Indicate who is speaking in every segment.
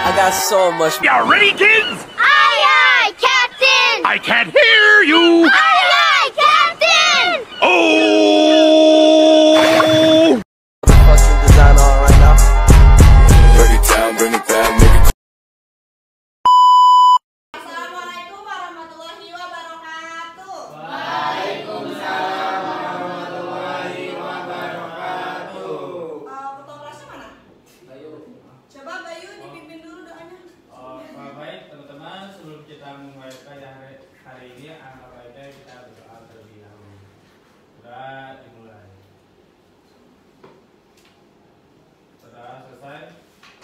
Speaker 1: I got so much.
Speaker 2: Y'all ready, kids?
Speaker 3: Aye, aye, Captain!
Speaker 2: I can't hear you!
Speaker 3: Aye, aye, Captain!
Speaker 2: Oh!
Speaker 1: Fucking design on right now.
Speaker 4: Break it down, bring it back, make it.
Speaker 5: Assalamualaikum warahmatullahi wabarakatuh.
Speaker 6: Waalaikumsalam warahmatullahi wabarakatuh.
Speaker 5: Ketua kelasnya mana?
Speaker 6: Bayu.
Speaker 5: Coba Bayu dipimpin dulu doanya.
Speaker 6: Baik teman-teman, sebelum kita memulai hari ini, alangkah baiknya kita berdoa terlebih dahulu. Sudah dimulai. Sudah selesai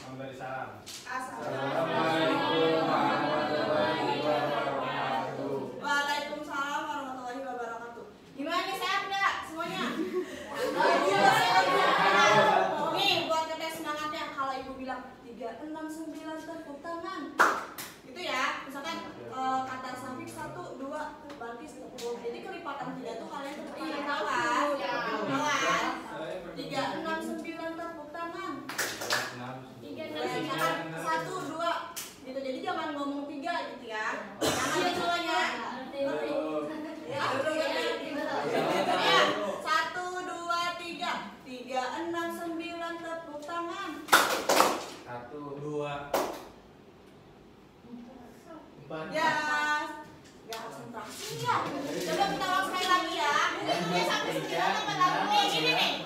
Speaker 6: memberi salam.
Speaker 5: Assalamualaikum
Speaker 6: warahmatullahi wabarakatuh.
Speaker 5: Waalaikumsalam warahmatullahi wabarakatuh. Gimana nih, sehat nggak semuanya? Nih buat ngetes semangatnya, kalau ibu bilang 3, 6, 9 tepuk tangan. Gitu ya. Misalkan kata safik 1, 2 berarti 10. Jadi kelipatan 3 tuh kalian tepuk tangan, tahu kan? Tahu kan? 3, 6, 9 tepuk tangan. Misalkan 1, 2 gitu. Jadi jangan ngomong 3 gitu ya. Jangan semuanya. Ya, 1, 2, 3. 3, 6, 9 tepuk tangan.
Speaker 6: 1, 2, 4.
Speaker 5: Ya, nggak konsentrasi ya. Coba kita ulang sekali lagi ya. Ini sampai 9 apa lagi? Nih, gini nih.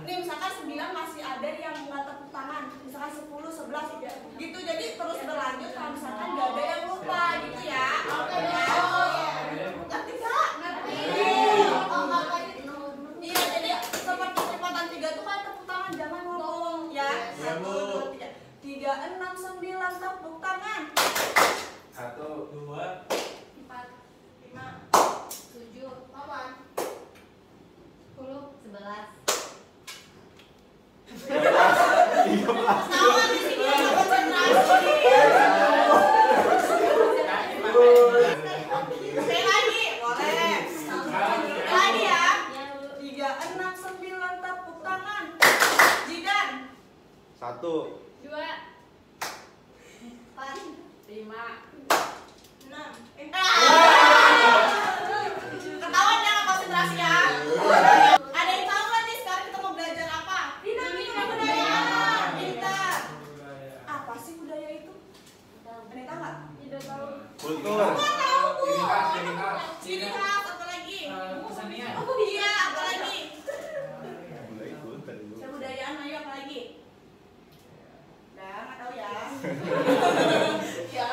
Speaker 5: Nih misalkan 9 masih ada yang nggak tepuk tangan. Misalkan 10, 11 gitu. Jadi terus berlanjut kalau misalkan nggak ada yang lupa gitu ya. Ngerti nggak? Ngerti. Iya, jadi seperti kelipatan 3 tuh kan tepuk tangan, jangan ngomong ya. 1, 2, 3. 3, 6, 9 tepuk tangan.
Speaker 6: 1, 2,
Speaker 5: 4, 5, 7, 8, 10, 11. Ketahuan di sini ada konsentrasi. Sekali lagi, boleh. Lagi ya. 3, 6, 9 tepuk tangan. Jidan.
Speaker 4: 1.
Speaker 5: 2, 4, 5, 6. Ketahuan jangan konsentrasi ya. Ada yang tahu nggak nih sekarang kita mau belajar apa? Dinamika budaya. Pintar. Apa sih budaya itu? Ada yang tahu nggak? Tidak tahu.
Speaker 4: Kultur.
Speaker 5: Nggak tahu bu.
Speaker 6: Ciri khas.
Speaker 5: Ciri khas apa lagi?
Speaker 6: Kesenian.
Speaker 5: Iya apa lagi?
Speaker 4: Mulai kultur dulu.
Speaker 5: Kebudayaan ayo apa lagi? Udah nggak tahu ya. Ya.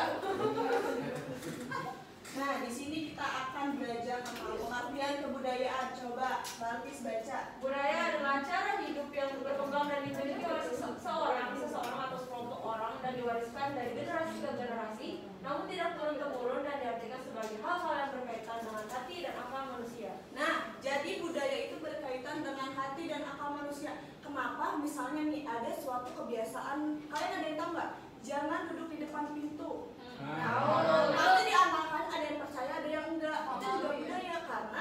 Speaker 5: Nah di sini kita akan belajar tentang pengertian kebudayaan. Coba Balkis baca.
Speaker 7: Budaya adalah cara hidup yang berkembang dan dimiliki oleh seseorang atau sekelompok orang dan diwariskan dari generasi ke generasi, namun tidak turun-temurun dan diartikan sebagai hal-hal yang berkaitan dengan hati dan akal manusia.
Speaker 5: Nah, jadi budaya itu berkaitan dengan hati dan akal manusia. Kenapa? Misalnya nih ada suatu kebiasaan, kalian ada yang tahu nggak? Jangan duduk di depan pintu. Kalau diamalkan ada yang percaya, ada yang enggak. Itu juga budaya karena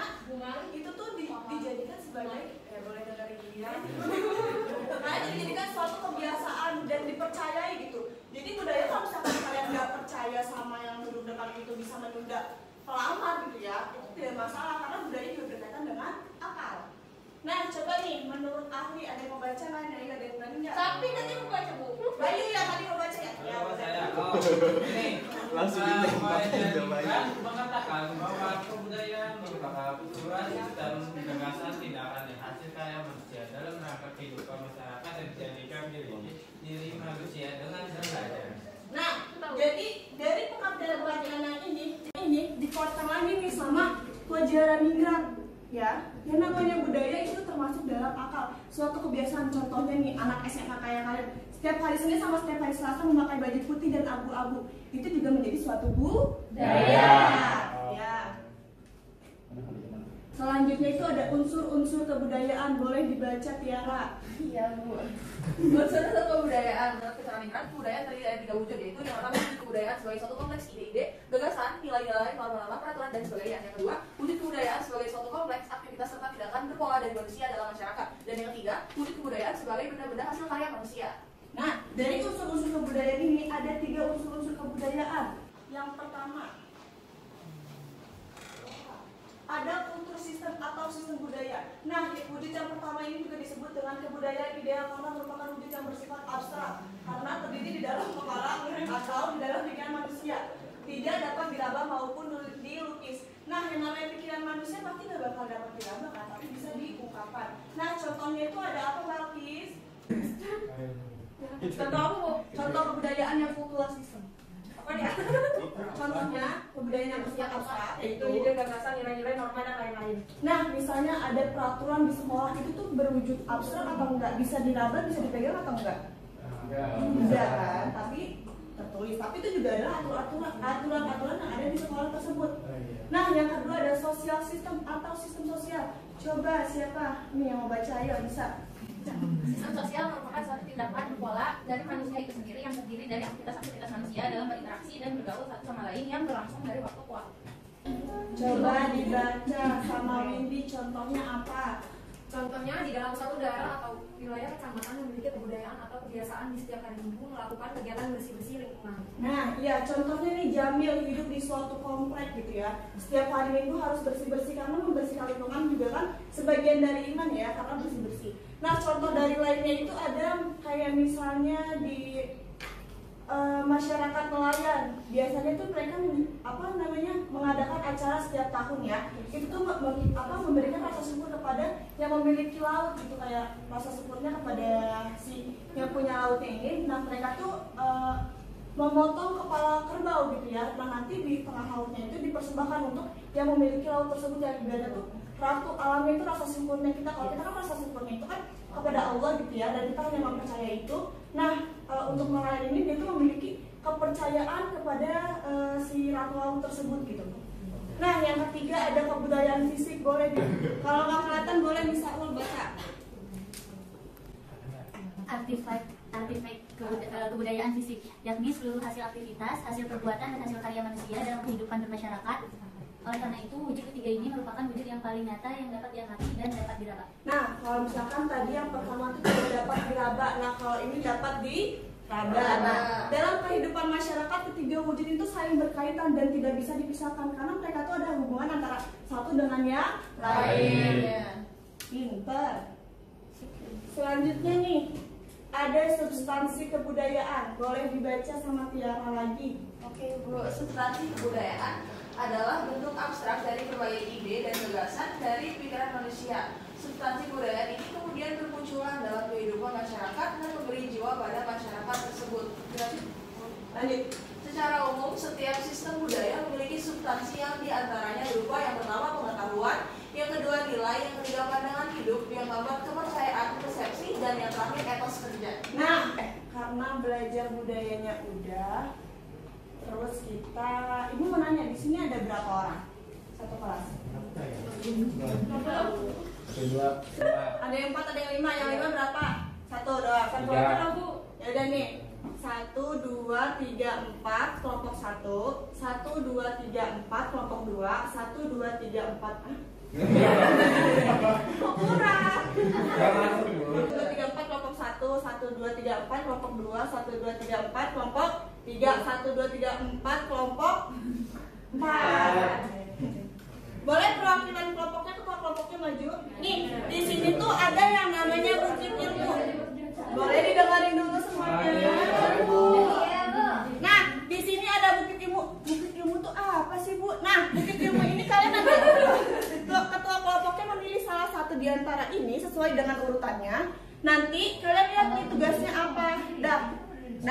Speaker 5: itu tuh dijadikan sebagai boleh dengerin gini ya. Nah, itu dijadikan suatu kebiasaan dan dipercayai gitu. Jadi budaya kalau misalkan kalian nggak percaya sama yang duduk depan pintu bisa menunda pelamar gitu ya, itu tidak masalah karena budaya juga berkaitan dengan akal. Nah, coba nih menurut ahli ada yang mau baca nggak? Ada yang berani nggak?
Speaker 7: Tapi nanti mau baca buku.
Speaker 5: Bayu ya tadi mau baca ya? Ya,
Speaker 6: Saya. Ini
Speaker 4: Langsung
Speaker 6: kan mengatakan bahwa kebudayaan merupakan ukuran dan gagasan tindakan yang hasil karya manusia dalam rangka kehidupan masyarakat dan dijadikan diri manusia dengan sengaja.
Speaker 5: Nah, jadi dari pengertian pelajaran ini dikuatkan lagi nih sama pelajaran migran. Ya, yang namanya budaya itu termasuk dalam akal. Suatu kebiasaan, contohnya nih anak SMA kayak kalian, setiap hari Senin sama setiap hari Selasa memakai baju putih dan abu-abu, itu juga menjadi suatu budaya. Ya. Selanjutnya itu ada unsur-unsur kebudayaan, boleh dibaca Tiara.
Speaker 7: Iya bu. Unsur-unsur kebudayaan menurut keterangan Migran, kebudayaan terdiri dari 3 wujud, yaitu yang pertama wujud kebudayaan sebagai suatu kompleks ide-ide, gagasan, nilai-nilai, norma-norma, peraturan dan sebagainya. Yang kedua, wujud kebudayaan sebagai suatu kompleks aktivitas serta tindakan berpola dari manusia dalam masyarakat. Dan yang ketiga, wujud kebudayaan sebagai benda-benda hasil karya manusia.
Speaker 5: Nah, dari unsur-unsur kebudayaan ini ada unsur-unsur kebudayaan. Yang pertama, ada kultur sistem atau sistem budaya. Nah, wujud yang pertama ini juga disebut dengan kebudayaan ideal karena merupakan wujud yang bersifat abstrak karena terdiri di dalam kepala atau di dalam pikiran manusia, tidak dapat diraba maupun dilukis. Nah, yang namanya pikiran manusia pasti tidak bakal dapat diraba kan, tapi bisa diungkapkan. Nah, contohnya itu ada apa, Balkis?
Speaker 7: Contoh apa, Bu?
Speaker 5: Contoh kebudayaan yang kultural sistem. Apa ya? Contohnya kebudayaan yang bersifat abstrak
Speaker 7: Itu ide gagasan, nilai-nilai, norma dan lain-lain.
Speaker 5: Nah, misalnya ada peraturan di sekolah itu tuh berwujud abstrak atau enggak? Bisa diraba, bisa dipegang atau enggak? Enggak kan? Tapi tertulis. Tapi itu juga adalah aturan-aturan yang ada di sekolah tersebut. Nah, yang kedua ada social system atau sistem sosial. Coba siapa nih yang mau baca? Ayo, bisa.
Speaker 8: Sistem sosial merupakan suatu tindakan pola dari manusia itu sendiri yang terdiri dari aktivitas-aktivitas manusia dalam berinteraksi dan bergaul satu sama lain yang berlangsung dari waktu ke waktu.
Speaker 5: Coba dibaca sama Windy, contohnya apa?
Speaker 7: Contohnya di dalam suatu daerah atau wilayah kecamatan yang memiliki kebudayaan atau kebiasaan di setiap hari minggu melakukan kegiatan bersih-bersih lingkungan.
Speaker 5: Nah, ya contohnya nih Jamil hidup di suatu komplek gitu ya. Setiap hari minggu harus bersih-bersih karena membersihkan lingkungan juga kan sebagian dari iman ya, karena bersih-bersih. Nah, contoh dari lainnya itu ada kayak misalnya di masyarakat nelayan. Biasanya tuh mereka mengadakan acara setiap tahun ya. Itu tuh memberikan rasa syukur kepada yang memiliki laut gitu, kayak rasa syukurnya kepada si yang punya lautnya ini. Nah, mereka tuh memotong kepala kerbau gitu ya. Nah, nanti di tengah lautnya itu dipersembahkan untuk yang memiliki laut tersebut, yang ibadah tuh ratu alamnya itu rasa syukurnya kita. Kalau kita kan rasa syukurnya itu kan kepada Allah gitu ya, dan kita hanya mempercaya itu. Nah, untuk nelayan ini dia tuh memiliki kepercayaan kepada si ratu laut tersebut gitu. Nah, yang ketiga ada kebudayaan fisik. Boleh kalau nggak kelihatan boleh bisa baca.
Speaker 8: Artefak kebudayaan fisik, yakni seluruh hasil aktivitas, hasil perbuatan, dan hasil karya manusia dalam kehidupan bermasyarakat. Oleh karena itu, wujud ketiga ini merupakan wujud yang paling nyata yang dapat diamati dan dapat diraba.
Speaker 5: Nah, kalau misalkan tadi yang pertama itu tidak dapat diraba, nah kalau ini dapat diraba. Dalam kehidupan masyarakat, ketiga wujud itu saling berkaitan dan tidak bisa dipisahkan karena mereka itu ada hubungan antara satu dengan yang lain. Pinter. Selanjutnya nih, ada substansi kebudayaan. Boleh dibaca sama Tiara lagi.
Speaker 7: Oke, Bu. Substansi kebudayaan adalah bentuk abstrak dari berbagai ide dan gagasan dari pikiran manusia. Substansi budaya ini kemudian bermunculan dalam kehidupan masyarakat dan memberi jiwa pada masyarakat tersebut.
Speaker 5: Lanjut.
Speaker 7: Secara umum, setiap sistem budaya memiliki substansi yang diantaranya berupa yang pertama pengetahuan, yang kedua nilai, yang ketiga pandangan hidup, yang keempat kepercayaan, persepsi, dan yang terakhir etos kerja.
Speaker 5: Nah, karena belajar budayanya udah, terus kita, Ibu mau nanya di sini ada berapa orang? Satu kelas. Ada yang 4, ada yang 5. Yang 5 berapa? 1, 2, 1, Bu. Ya udah nih. 1, 2, 3, 4 kelompok 1. 1, 2, 3, 4 kelompok 2. 1, 2, 3, 4. Kurang. 1, 2, 3, 4 kelompok 1. 1, 2, 3, 4 kelompok 2. 1, 2, 3, 4 kelompok 3. 1, 2, 3, 4 kelompok 4. Boleh perwakilan kelompoknya, ketua kelompoknya maju. Nih, di sini tuh ada yang namanya bukit ilmu. Boleh didengarin dulu semuanya. Nah, di sini ada bukit ilmu. Bukit ilmu tuh apa sih, Bu? Nah, bukit ilmu ini kalian nanti ketua kelompoknya memilih salah satu di antara ini sesuai dengan urutannya. Nanti kalian lihat nih tugasnya apa. Dah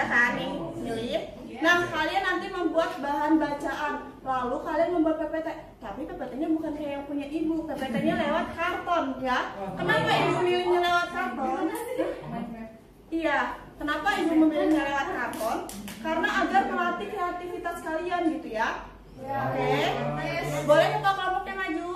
Speaker 5: kan nih, milih. Nah, kalian nanti membuat bahan bacaan. Lalu kalian membuat PPT. Tapi PPT-nya bukan kayak yang punya Ibu. PPT-nya lewat karton ya. Kenapa Ibu milihnya lewat karton? Iya, kenapa Ibu memilihnya lewat karton? Karena agar melatih kreativitas kalian gitu ya. Oke. Boleh ketua kelompoknya maju?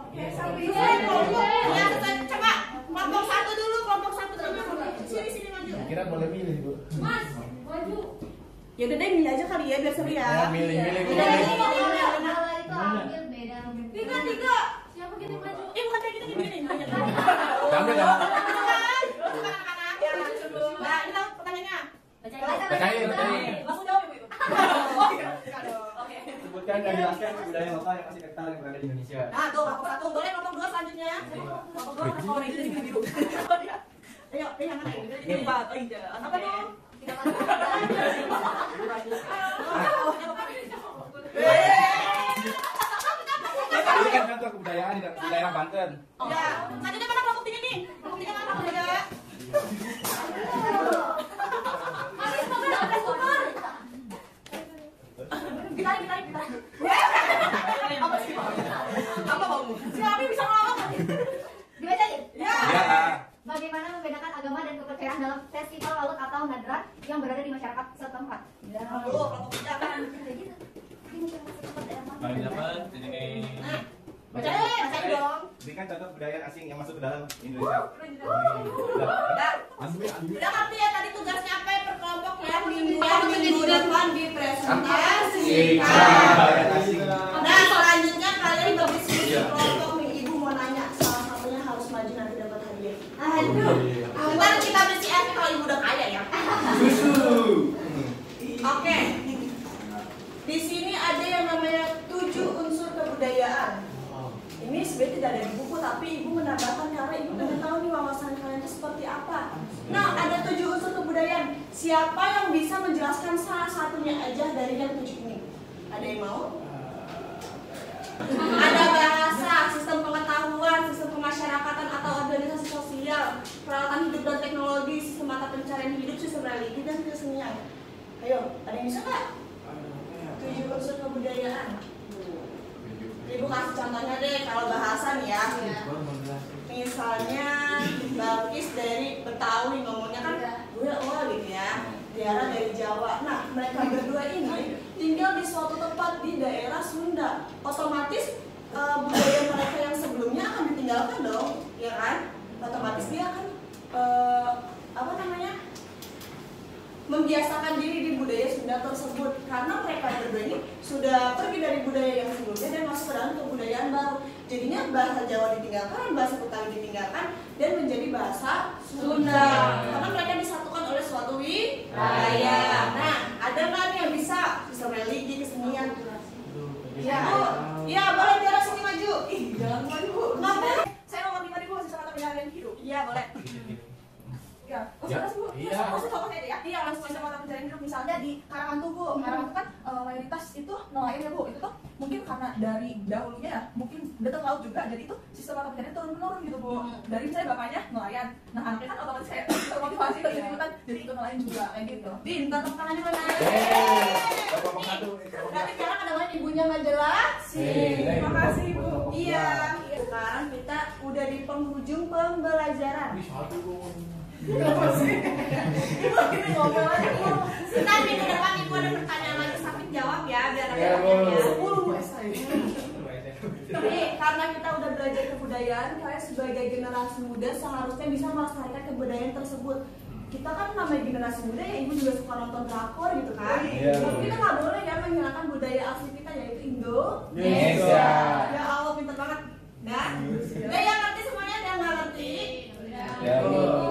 Speaker 5: Oke, sampai kelompok. Ya, coba kelompok 1 dulu, kelompok 1 dulu. Sini maju.
Speaker 4: Kira boleh milih, Bu.
Speaker 7: Mas, maju.
Speaker 5: Ya udah deh, milih aja kali ya, biar seru ya.
Speaker 4: Milih.
Speaker 8: Kalau itu ambil beda.
Speaker 5: 3.
Speaker 8: Siapa kita maju?
Speaker 5: Bukan kayak gitu, gini.
Speaker 4: Kamu kan?
Speaker 5: Nah, ini tahu pertanyaannya.
Speaker 8: Bacain.
Speaker 4: Bacain.
Speaker 5: Langsung jawab, Ibu.
Speaker 4: Lanjutkan dan jelaskan budaya lokal yang masih kental yang berada di Indonesia.
Speaker 5: Nah, tuh kelompok 1 boleh kelompok 2 selanjutnya. Kelompok 2 kan kalau itu jadi biru. Ayo, yang mana ini? Ini Pak. Apa tuh? Tidak
Speaker 4: Ini kan contoh kebudayaan di daerah Banten.
Speaker 5: Ya, selanjutnya mana kelompok 3 nih? Kelompok 3 mana budaya? Apa kamu? Si Abi bisa ngomong.
Speaker 8: Dibacain?
Speaker 5: Ya.
Speaker 8: Bagaimana membedakan agama dan kepercayaan dalam festival laut atau nadran yang berada di masyarakat setempat?
Speaker 5: Tuh, kelompok 3 kan.
Speaker 6: Paling dapat jadi
Speaker 5: Bacain dong.
Speaker 4: Berikan contoh kebudayaan asing yang masuk ke dalam Indonesia.
Speaker 5: Udah ngerti ya tadi tugasnya apa ya per kelompok ya? Minggu depan dipresentasikan. Nah, selanjutnya kalian bagi kelompok nih, ibu mau nanya, salah satunya harus maju nanti dapat hadiah. Aduh, ntar kita besi aja kalau ibu udah kaya ya. Oke, di sini ada yang namanya 7 unsur kebudayaan. Ini sebenarnya tidak ada di buku, tapi ibu menambahkan karena ibu pengen tahu nih wawasan kalian itu seperti apa. Nah, ada 7 unsur kebudayaan. Siapa yang bisa menjelaskan salah satunya aja dari yang 7 ini? Ada yang mau? Ada bahasa, sistem pengetahuan, sistem pemasyarakatan atau organisasi sosial, peralatan hidup dan teknologi, sistem mata pencarian hidup, sistem religi dan kesenian. Ayo, ada yang bisa nggak? 7 unsur kebudayaan. Ibu kasih contohnya deh, kalau bahasa nih ya. Misalnya Balkis dari Betawi ngomongnya kan gue gitu ya. Tiara dari Jawa. Nah, mereka berdua ini tinggal di suatu tempat di daerah Sunda. Otomatis budaya mereka yang sebelumnya akan ditinggalkan dong, ya kan? Otomatis dia akan membiasakan diri di budaya Sunda tersebut karena mereka berdua ini sudah pergi dari budaya yang sebelumnya dan masuk ke dalam kebudayaan baru. Jadinya bahasa Jawa ditinggalkan, bahasa Betawi ditinggalkan dan menjadi bahasa Sunda karena mereka disatukan oleh suatu wilayah. Nah, ada nggak nih yang bisa sistem religi, kesenian? Ya, ya boleh Tiara sini maju. Ih, jangan maju Bu. Ngapain? Saya mau ngerti tadi Bu sistem mata pencarian hidup. Iya boleh. Ya, Bu. Iya. Maksud contohnya deh ya. Iya, langsung sistem mata pencarian hidup misalnya di Karangan Tugu. Karangan Tugu kan mayoritas itu nelayan ya Bu. Itu tuh mungkin karena dari dahulunya ya, mungkin dekat laut juga. Jadi itu sistem mata pencarian turun-menurun gitu Bu. Dari misalnya bapaknya nelayan. Nah, anaknya kan otomatis kayak termotivasi ke ikutan. Jadi ikut nelayan juga kayak gitu. Pintar tepuk tangannya mana? Berarti sekarang ada lain ibunya nggak jelas? Terima kasih Bu. Iya. Sekarang kita udah di penghujung pembelajaran. Ibu ngomong aja Bu. Sebentar minggu depan Ibu ada pertanyaan lagi sambil jawab ya biar ada ya. 10 Nih, karena kita udah belajar kebudayaan, kalian sebagai generasi muda seharusnya bisa melestarikan kebudayaan tersebut. Kita kan namanya generasi muda ya, Ibu juga suka nonton drakor gitu kan. Tapi kita nggak boleh ya menghilangkan budaya asli kita yaitu Indonesia. Ya Allah, pintar banget. Dan udah yang ngerti semuanya, ada yang nggak ngerti?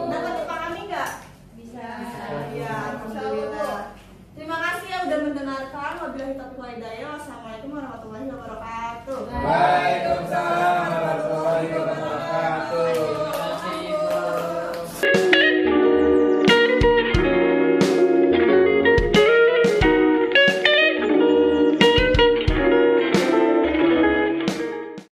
Speaker 5: Dapat dipahami nggak? Bisa. Ya, alhamdulillah. Terima kasih ya udah mendengarkan. Wabillahi taufiq wal hidayah. Wassalamualaikum warahmatullahi wabarakatuh.